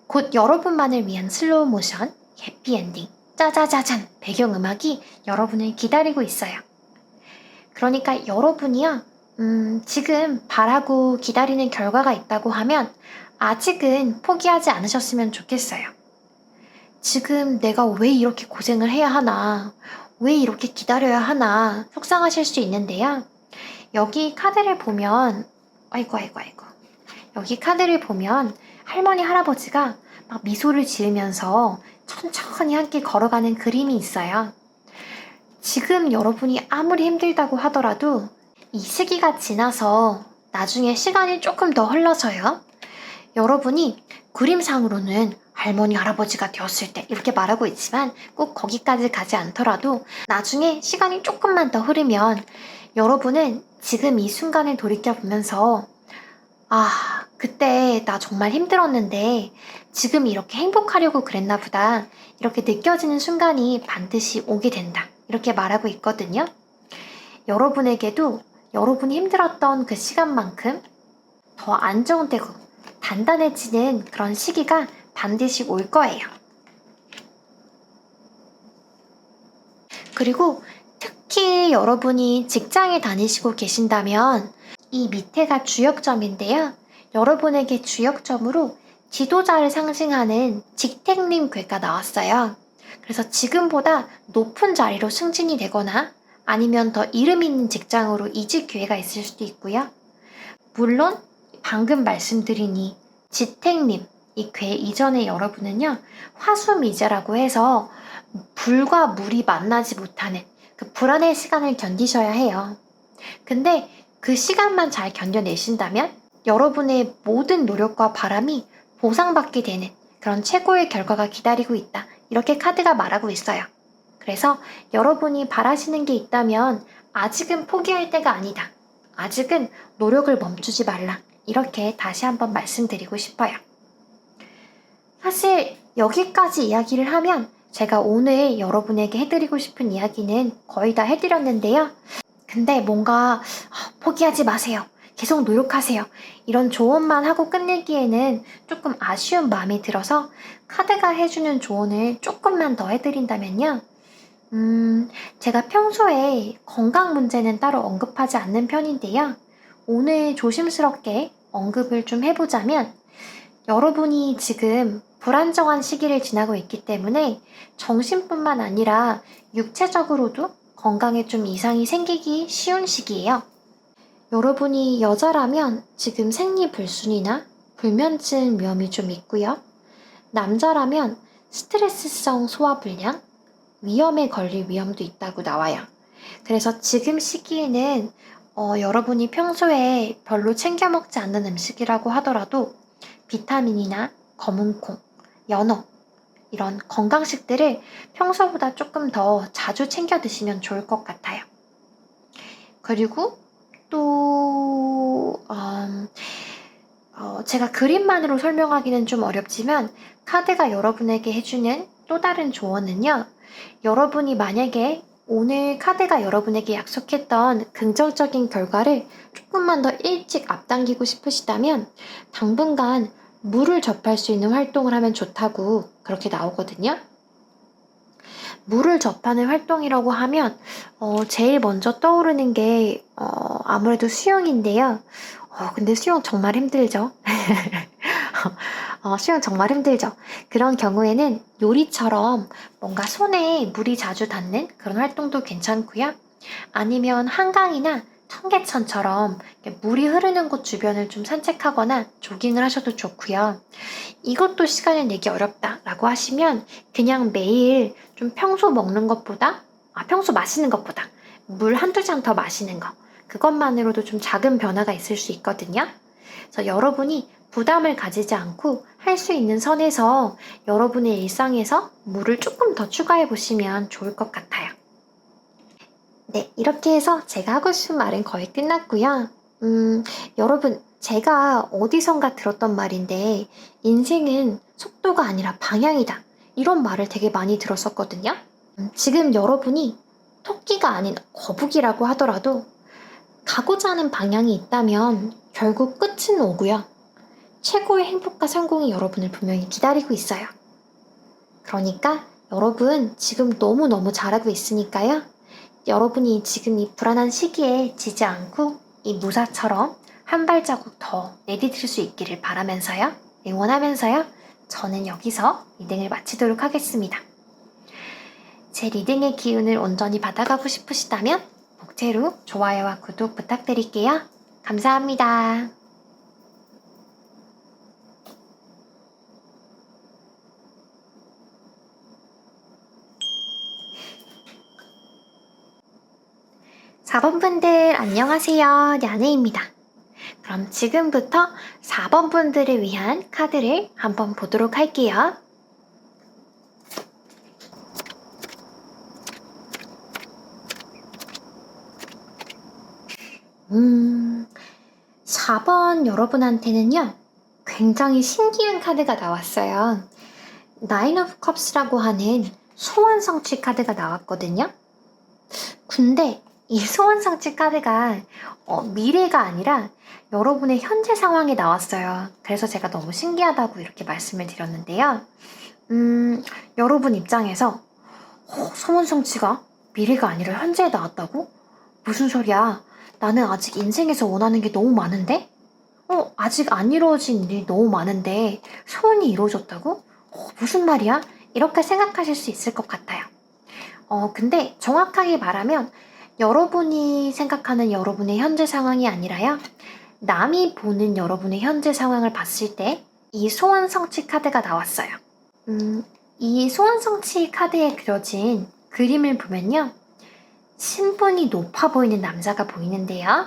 Speaker 1: 곧 여러분만을 위한 슬로우 모션, 해피엔딩, 짜자자잔 배경음악이 여러분을 기다리고 있어요. 그러니까 여러분이요, 지금 바라고 기다리는 결과가 있다고 하면 아직은 포기하지 않으셨으면 좋겠어요. 지금 내가 왜 이렇게 고생을 해야 하나, 왜 이렇게 기다려야 하나 속상하실 수 있는데요. 여기 카드를 보면, 아이고. 여기 카드를 보면 할머니, 할아버지가 막 미소를 지으면서 천천히 함께 걸어가는 그림이 있어요. 지금 여러분이 아무리 힘들다고 하더라도 이 시기가 지나서 나중에 시간이 조금 더 흘러서요, 여러분이 그림상으로는 할머니, 할아버지가 되었을 때 이렇게 말하고 있지만 꼭 거기까지 가지 않더라도 나중에 시간이 조금만 더 흐르면 여러분은 지금 이 순간을 돌이켜보면서, 아, 그때 나 정말 힘들었는데 지금 이렇게 행복하려고 그랬나 보다, 이렇게 느껴지는 순간이 반드시 오게 된다, 이렇게 말하고 있거든요. 여러분에게도 여러분이 힘들었던 그 시간만큼 더 안정되고 단단해지는 그런 시기가 반드시 올 거예요. 그리고 특히 여러분이 직장에 다니시고 계신다면 이 밑에가 주역점인데요. 여러분에게 주역점으로 지도자를 상징하는 직택림괴가 나왔어요. 그래서 지금보다 높은 자리로 승진이 되거나 아니면 더 이름 있는 직장으로 이직 기회가 있을 수도 있고요. 물론 방금 말씀드린 이 지택림, 이 괴 이전의 여러분은요, 화수미제라고 해서 불과 물이 만나지 못하는 그 불안의 시간을 견디셔야 해요. 근데 그 시간만 잘 견뎌내신다면 여러분의 모든 노력과 바람이 보상받게 되는 그런 최고의 결과가 기다리고 있다. 이렇게 카드가 말하고 있어요. 그래서 여러분이 바라시는 게 있다면 아직은 포기할 때가 아니다. 아직은 노력을 멈추지 말라. 이렇게 다시 한번 말씀드리고 싶어요. 사실 여기까지 이야기를 하면 제가 오늘 여러분에게 해드리고 싶은 이야기는 거의 다 해드렸는데요. 근데 뭔가 포기하지 마세요. 계속 노력하세요. 이런 조언만 하고 끝내기에는 조금 아쉬운 마음이 들어서 카드가 해주는 조언을 조금만 더 해드린다면요. 제가 평소에 건강 문제는 따로 언급하지 않는 편인데요. 오늘 조심스럽게 언급을 좀 해보자면 여러분이 지금 불안정한 시기를 지나고 있기 때문에 정신뿐만 아니라 육체적으로도 건강에 좀 이상이 생기기 쉬운 시기예요. 여러분이 여자라면 지금 생리불순이나 불면증 위험이 좀 있고요. 남자라면 스트레스성 소화불량, 위험에 걸릴 위험도 있다고 나와요. 그래서 지금 시기에는 여러분이 평소에 별로 챙겨 먹지 않는 음식이라고 하더라도 비타민이나 검은콩, 연어 이런 건강식들을 평소보다 조금 더 자주 챙겨 드시면 좋을 것 같아요. 그리고 또 제가 그림만으로 설명하기는 좀 어렵지만 카드가 여러분에게 해주는 또 다른 조언은요. 여러분이 만약에 오늘 카드가 여러분에게 약속했던 긍정적인 결과를 조금만 더 일찍 앞당기고 싶으시다면 당분간 물을 접할 수 있는 활동을 하면 좋다고 그렇게 나오거든요. 물을 접하는 활동이라고 하면 제일 먼저 떠오르는 게 아무래도 수영인데요. 근데 수영 정말 힘들죠. 수영 정말 힘들죠. 그런 경우에는 요리처럼 뭔가 손에 물이 자주 닿는 그런 활동도 괜찮고요. 아니면 한강이나 청계천처럼 물이 흐르는 곳 주변을 좀 산책하거나 조깅을 하셔도 좋고요. 이것도 시간을 내기 어렵다라고 하시면 그냥 매일 좀 평소 먹는 것보다, 평소 마시는 것보다 물 한두 잔 더 마시는 거. 그것만으로도 좀 작은 변화가 있을 수 있거든요. 그래서 여러분이 부담을 가지지 않고 할 수 있는 선에서 여러분의 일상에서 물을 조금 더 추가해 보시면 좋을 것 같아요. 네, 이렇게 해서 제가 하고 싶은 말은 거의 끝났고요. 여러분, 제가 어디선가 들었던 말인데, 인생은 속도가 아니라 방향이다. 이런 말을 되게 많이 들었었거든요. 지금 여러분이 토끼가 아닌 거북이라고 하더라도, 가고자 하는 방향이 있다면 결국 끝은 오고요. 최고의 행복과 성공이 여러분을 분명히 기다리고 있어요. 그러니까 여러분 지금 너무너무 잘하고 있으니까요. 여러분이 지금 이 불안한 시기에 지지 않고 이 무사처럼 한 발자국 더 내디딜 수 있기를 바라면서요. 응원하면서요. 저는 여기서 리딩을 마치도록 하겠습니다. 제 리딩의 기운을 온전히 받아가고 싶으시다면 목재로 좋아요와 구독 부탁드릴게요. 감사합니다. 4번 분들 안녕하세요. 야네입니다. 그럼 지금부터 4번 분들을 위한 카드를 한번 보도록 할게요. 4번 여러분한테는요. 굉장히 신기한 카드가 나왔어요. 나인 오브 컵스라고 하는 소원 성취 카드가 나왔거든요. 근데 이 소원 성취 카드가 미래가 아니라 여러분의 현재 상황에 나왔어요. 그래서 제가 너무 신기하다고 이렇게 말씀을 드렸는데요. 여러분 입장에서 소원 성취가 미래가 아니라 현재에 나왔다고? 무슨 소리야? 나는 아직 인생에서 원하는 게 너무 많은데? 아직 안 이루어진 일이 너무 많은데 소원이 이루어졌다고? 무슨 말이야? 이렇게 생각하실 수 있을 것 같아요. 근데 정확하게 말하면 여러분이 생각하는 여러분의 현재 상황이 아니라요. 남이 보는 여러분의 현재 상황을 봤을 때 이 소원 성취 카드가 나왔어요. 이 소원 성취 카드에 그려진 그림을 보면요. 신분이 높아 보이는 남자가 보이는데요.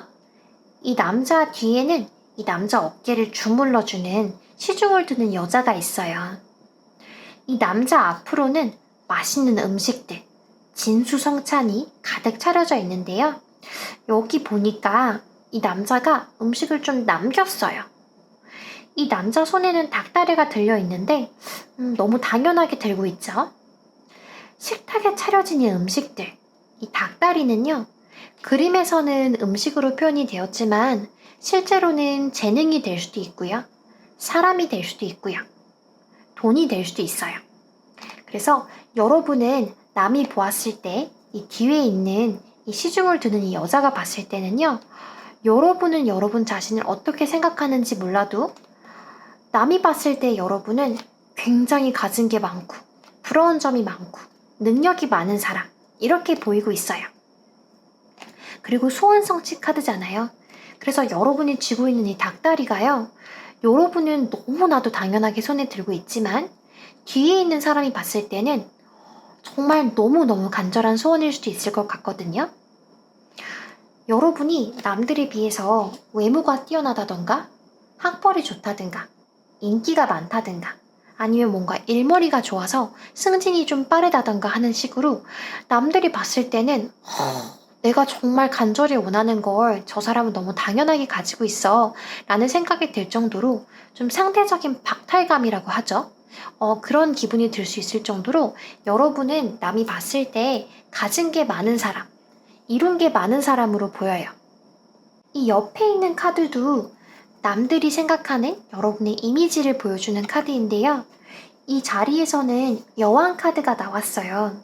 Speaker 1: 이 남자 뒤에는 이 남자 어깨를 주물러주는 시중을 두는 여자가 있어요. 이 남자 앞으로는 맛있는 음식들, 진수성찬이 가득 차려져 있는데요. 여기 보니까 이 남자가 음식을 좀 남겼어요. 이 남자 손에는 닭다리가 들려 있는데 너무 당연하게 들고 있죠. 식탁에 차려진 이 음식들, 이 닭다리는요. 그림에서는 음식으로 표현이 되었지만 실제로는 재능이 될 수도 있고요. 사람이 될 수도 있고요. 돈이 될 수도 있어요. 그래서 여러분은 남이 보았을 때 이 뒤에 있는 이 시중을 두는 이 여자가 봤을 때는요. 여러분은 여러분 자신을 어떻게 생각하는지 몰라도 남이 봤을 때 여러분은 굉장히 가진 게 많고 부러운 점이 많고 능력이 많은 사람 이렇게 보이고 있어요. 그리고 소원 성취 카드잖아요. 그래서 여러분이 쥐고 있는 이 닭다리가요. 여러분은 너무나도 당연하게 손에 들고 있지만 뒤에 있는 사람이 봤을 때는 정말 너무너무 간절한 소원일 수도 있을 것 같거든요. 여러분이 남들에 비해서 외모가 뛰어나다던가 학벌이 좋다든가 인기가 많다든가 아니면 뭔가 일머리가 좋아서 승진이 좀 빠르다던가 하는 식으로 남들이 봤을 때는 내가 정말 간절히 원하는 걸 저 사람은 너무 당연하게 가지고 있어 라는 생각이 들 정도로 좀 상대적인 박탈감이라고 하죠. 그런 기분이 들 수 있을 정도로 여러분은 남이 봤을 때 가진 게 많은 사람, 이룬 게 많은 사람으로 보여요. 이 옆에 있는 카드도 남들이 생각하는 여러분의 이미지를 보여주는 카드인데요. 이 자리에서는 여왕 카드가 나왔어요.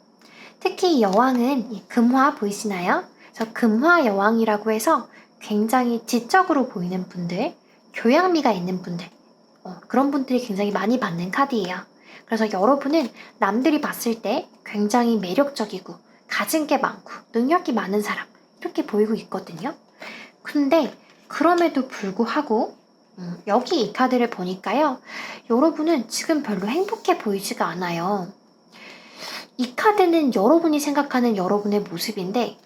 Speaker 1: 특히 이 여왕은 이 금화 보이시나요? 그래서 금화 여왕이라고 해서 굉장히 지적으로 보이는 분들, 교양미가 있는 분들, 그런 분들이 굉장히 많이 받는 카드예요. 그래서 여러분은 남들이 봤을 때 굉장히 매력적이고 가진 게 많고 능력이 많은 사람 이렇게 보이고 있거든요. 근데 그럼에도 불구하고 여기 이 카드를 보니까요. 여러분은 지금 별로 행복해 보이지가 않아요. 이 카드는 여러분이 생각하는 여러분의 모습인데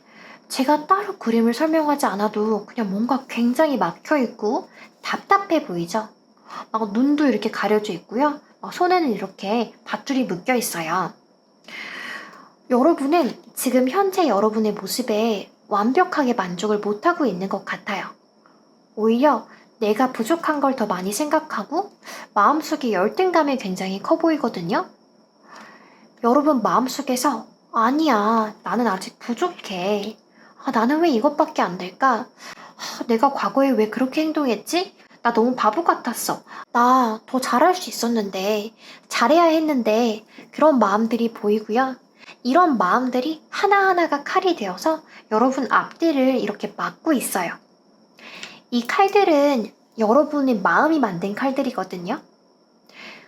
Speaker 1: 제가 따로 그림을 설명하지 않아도 그냥 뭔가 굉장히 막혀있고 답답해 보이죠? 막 눈도 이렇게 가려져 있고요. 막 손에는 이렇게 밧줄이 묶여 있어요. 여러분은 지금 현재 여러분의 모습에 완벽하게 만족을 못하고 있는 것 같아요. 오히려 내가 부족한 걸 더 많이 생각하고 마음속에 열등감이 굉장히 커 보이거든요. 여러분 마음속에서 아니야, 나는 아직 부족해. 나는 왜 이것밖에 안 될까? 내가 과거에 왜 그렇게 행동했지? 나 너무 바보 같았어. 나 더 잘할 수 있었는데, 잘해야 했는데, 그런 마음들이 보이고요. 이런 마음들이 하나하나가 칼이 되어서 여러분 앞뒤를 이렇게 막고 있어요. 이 칼들은 여러분의 마음이 만든 칼들이거든요.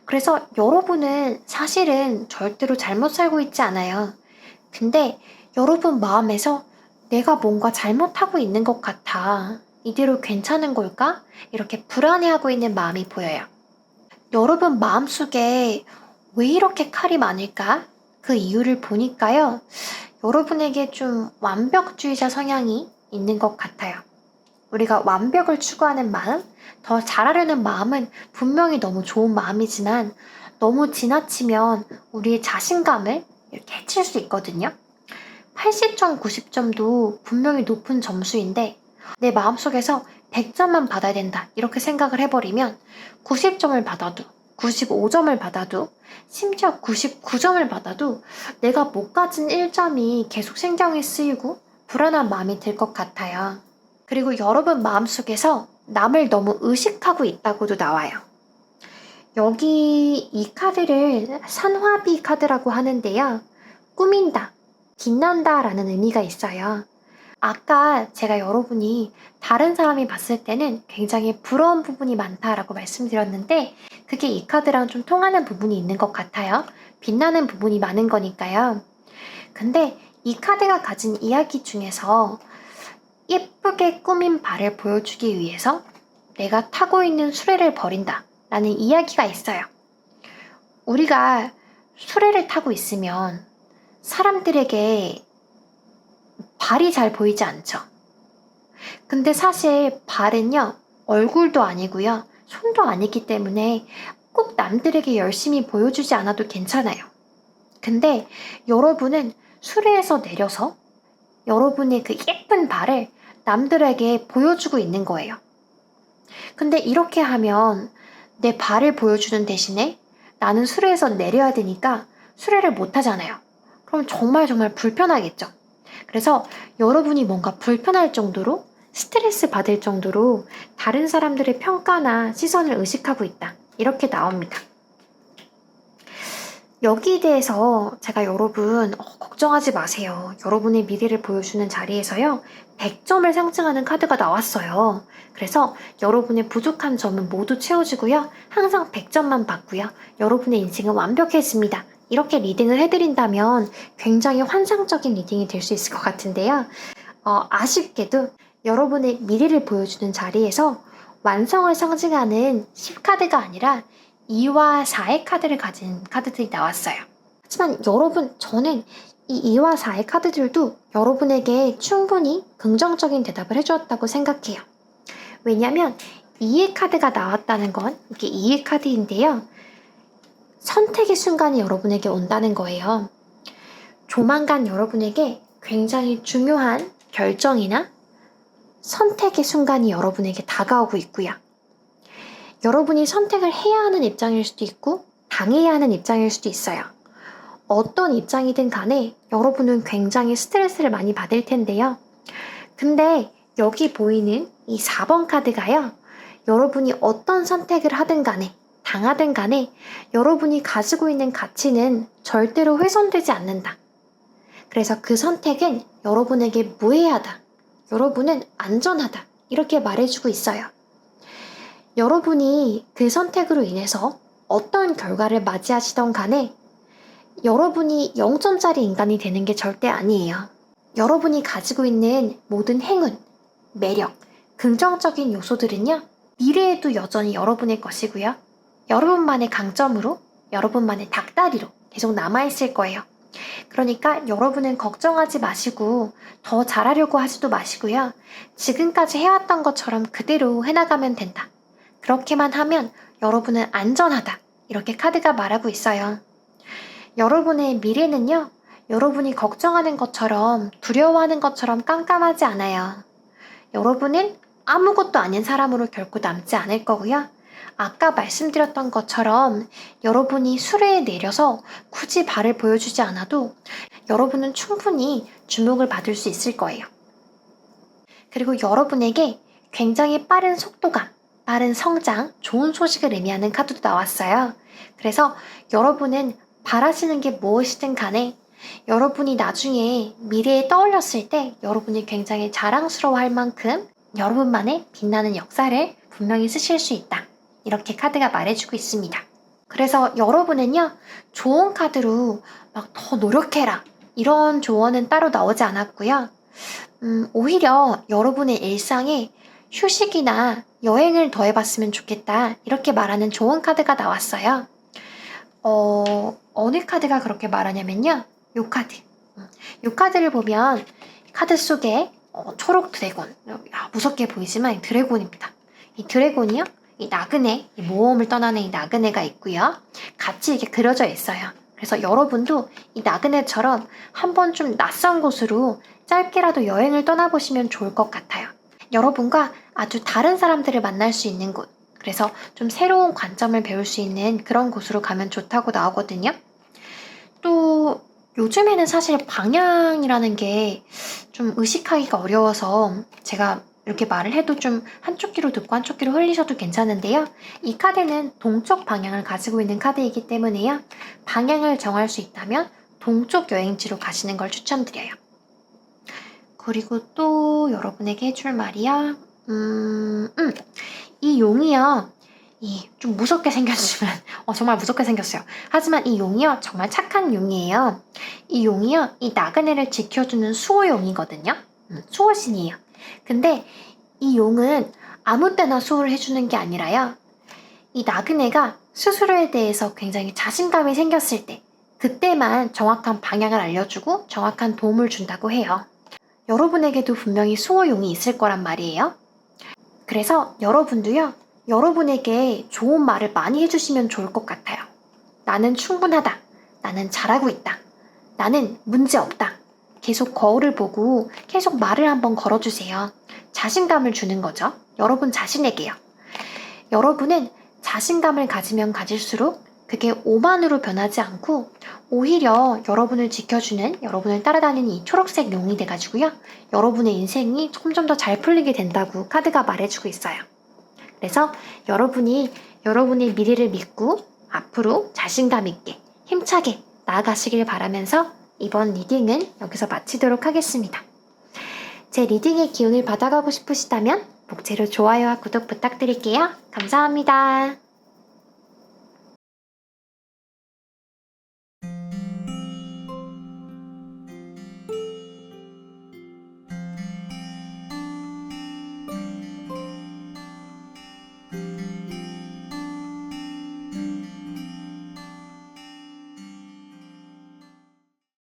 Speaker 1: 그래서 여러분은 사실은 절대로 잘못 살고 있지 않아요. 근데 여러분 마음에서 내가 뭔가 잘못하고 있는 것 같아. 이대로 괜찮은 걸까? 이렇게 불안해하고 있는 마음이 보여요. 여러분 마음속에 왜 이렇게 칼이 많을까? 그 이유를 보니까요. 여러분에게 좀 완벽주의자 성향이 있는 것 같아요. 우리가 완벽을 추구하는 마음, 더 잘하려는 마음은 분명히 너무 좋은 마음이지만 너무 지나치면 우리의 자신감을 이렇게 해칠 수 있거든요. 80점, 90점도 분명히 높은 점수인데 내 마음속에서 100점만 받아야 된다 이렇게 생각을 해버리면 90점을 받아도 95점을 받아도 심지어 99점을 받아도 내가 못 가진 1점이 계속 신경이 쓰이고 불안한 마음이 들 것 같아요. 그리고 여러분 마음속에서 남을 너무 의식하고 있다고도 나와요. 여기 이 카드를 산화비 카드라고 하는데요. 꾸민다, 빛난다 라는 의미가 있어요. 아까 제가 여러분이 다른 사람이 봤을 때는 굉장히 부러운 부분이 많다라고 말씀드렸는데 그게 이 카드랑 좀 통하는 부분이 있는 것 같아요. 빛나는 부분이 많은 거니까요. 근데 이 카드가 가진 이야기 중에서 예쁘게 꾸민 발을 보여주기 위해서 내가 타고 있는 수레를 버린다 라는 이야기가 있어요. 우리가 수레를 타고 있으면 사람들에게 발이 잘 보이지 않죠. 근데 사실 발은요, 얼굴도 아니고요, 손도 아니기 때문에 꼭 남들에게 열심히 보여주지 않아도 괜찮아요. 근데 여러분은 수레에서 내려서 여러분의 그 예쁜 발을 남들에게 보여주고 있는 거예요. 근데 이렇게 하면 내 발을 보여주는 대신에 나는 수레에서 내려야 되니까 수레를 못 타잖아요. 그럼 정말 불편하겠죠. 그래서 여러분이 뭔가 불편할 정도로 스트레스 받을 정도로 다른 사람들의 평가나 시선을 의식하고 있다. 이렇게 나옵니다. 여기에 대해서 제가 여러분 걱정하지 마세요. 여러분의 미래를 보여주는 자리에서요. 100점을 상징하는 카드가 나왔어요. 그래서 여러분의 부족한 점은 모두 채워지고요. 항상 100점만 받고요. 여러분의 인생은 완벽해집니다. 이렇게 리딩을 해드린다면 굉장히 환상적인 리딩이 될 수 있을 것 같은데요. 아쉽게도 여러분의 미래를 보여주는 자리에서 완성을 상징하는 10카드가 아니라 2와 4의 카드를 가진 카드들이 나왔어요. 하지만 여러분, 저는 이 2와 4의 카드들도 여러분에게 충분히 긍정적인 대답을 해주었다고 생각해요. 왜냐면 2의 카드가 나왔다는 건 이게 2의 카드인데요. 선택의 순간이 여러분에게 온다는 거예요. 조만간 여러분에게 굉장히 중요한 결정이나 선택의 순간이 여러분에게 다가오고 있고요. 여러분이 선택을 해야 하는 입장일 수도 있고 당해야 하는 입장일 수도 있어요. 어떤 입장이든 간에 여러분은 굉장히 스트레스를 많이 받을 텐데요. 근데 여기 보이는 이 4번 카드가요. 여러분이 어떤 선택을 하든 간에 당하든 간에 여러분이 가지고 있는 가치는 절대로 훼손되지 않는다. 그래서 그 선택은 여러분에게 무해하다. 여러분은 안전하다. 이렇게 말해주고 있어요. 여러분이 그 선택으로 인해서 어떤 결과를 맞이하시던 간에 여러분이 0점짜리 인간이 되는 게 절대 아니에요. 여러분이 가지고 있는 모든 행운, 매력, 긍정적인 요소들은요, 미래에도 여전히 여러분의 것이고요. 여러분만의 강점으로, 여러분만의 닭다리로 계속 남아있을 거예요. 그러니까 여러분은 걱정하지 마시고 더 잘하려고 하지도 마시고요. 지금까지 해왔던 것처럼 그대로 해나가면 된다. 그렇게만 하면 여러분은 안전하다. 이렇게 카드가 말하고 있어요. 여러분의 미래는요. 여러분이 걱정하는 것처럼 두려워하는 것처럼 깜깜하지 않아요. 여러분은 아무것도 아닌 사람으로 결코 남지 않을 거고요. 아까 말씀드렸던 것처럼 여러분이 수레에 내려서 굳이 발을 보여주지 않아도 여러분은 충분히 주목을 받을 수 있을 거예요. 그리고 여러분에게 굉장히 빠른 속도감, 빠른 성장, 좋은 소식을 의미하는 카드도 나왔어요. 그래서 여러분은 바라시는 게 무엇이든 간에 여러분이 나중에 미래에 떠올렸을 때 여러분이 굉장히 자랑스러워할 만큼 여러분만의 빛나는 역사를 분명히 쓰실 수 있다. 이렇게 카드가 말해주고 있습니다. 그래서 여러분은요, 좋은 카드로 막 더 노력해라. 이런 조언은 따로 나오지 않았고요. 오히려 여러분의 일상에 휴식이나 여행을 더해봤으면 좋겠다. 이렇게 말하는 좋은 카드가 나왔어요. 어느 카드가 그렇게 말하냐면요. 요 카드. 요 카드를 보면 카드 속에 초록 드래곤. 무섭게 보이지만 드래곤입니다. 이 드래곤이요. 이 나그네, 이 모험을 떠나는 이 나그네가 있고요. 같이 이렇게 그려져 있어요. 그래서 여러분도 이 나그네처럼 한번 좀 낯선 곳으로 짧게라도 여행을 떠나보시면 좋을 것 같아요. 여러분과 아주 다른 사람들을 만날 수 있는 곳, 그래서 좀 새로운 관점을 배울 수 있는 그런 곳으로 가면 좋다고 나오거든요. 또 요즘에는 사실 방향이라는 게 좀 의식하기가 어려워서 제가 이렇게 말을 해도 좀 한쪽 귀로 듣고 한쪽 귀로 흘리셔도 괜찮은데요. 이 카드는 동쪽 방향을 가지고 있는 카드이기 때문에요. 방향을 정할 수 있다면 동쪽 여행지로 가시는 걸 추천드려요. 그리고 또 여러분에게 해줄 말이야. 이 용이요. 좀 무섭게 생겼지만 정말 무섭게 생겼어요. 하지만 이 용이요. 정말 착한 용이에요. 이 용이요. 이 나그네를 지켜주는 수호용이거든요. 수호신이에요. 근데 이 용은 아무 때나 수호를 해주는 게 아니라요. 이 나그네가 스스로에 대해서 굉장히 자신감이 생겼을 때, 그때만 정확한 방향을 알려주고 정확한 도움을 준다고 해요. 여러분에게도 분명히 수호용이 있을 거란 말이에요. 그래서 여러분도요, 여러분에게 좋은 말을 많이 해주시면 좋을 것 같아요. 나는 충분하다. 나는 잘하고 있다. 나는 문제 없다. 계속 거울을 보고 계속 말을 한번 걸어주세요. 자신감을 주는 거죠. 여러분 자신에게요. 여러분은 자신감을 가지면 가질수록 그게 오만으로 변하지 않고 오히려 여러분을 지켜주는, 여러분을 따라다니는 이 초록색 용이 돼가지고요. 여러분의 인생이 점점 더 잘 풀리게 된다고 카드가 말해주고 있어요. 그래서 여러분이 여러분의 미래를 믿고 앞으로 자신감 있게 힘차게 나아가시길 바라면서 이번 리딩은 여기서 마치도록 하겠습니다. 제 리딩의 기운을 받아가고 싶으시다면 목재로 좋아요와 구독 부탁드릴게요. 감사합니다.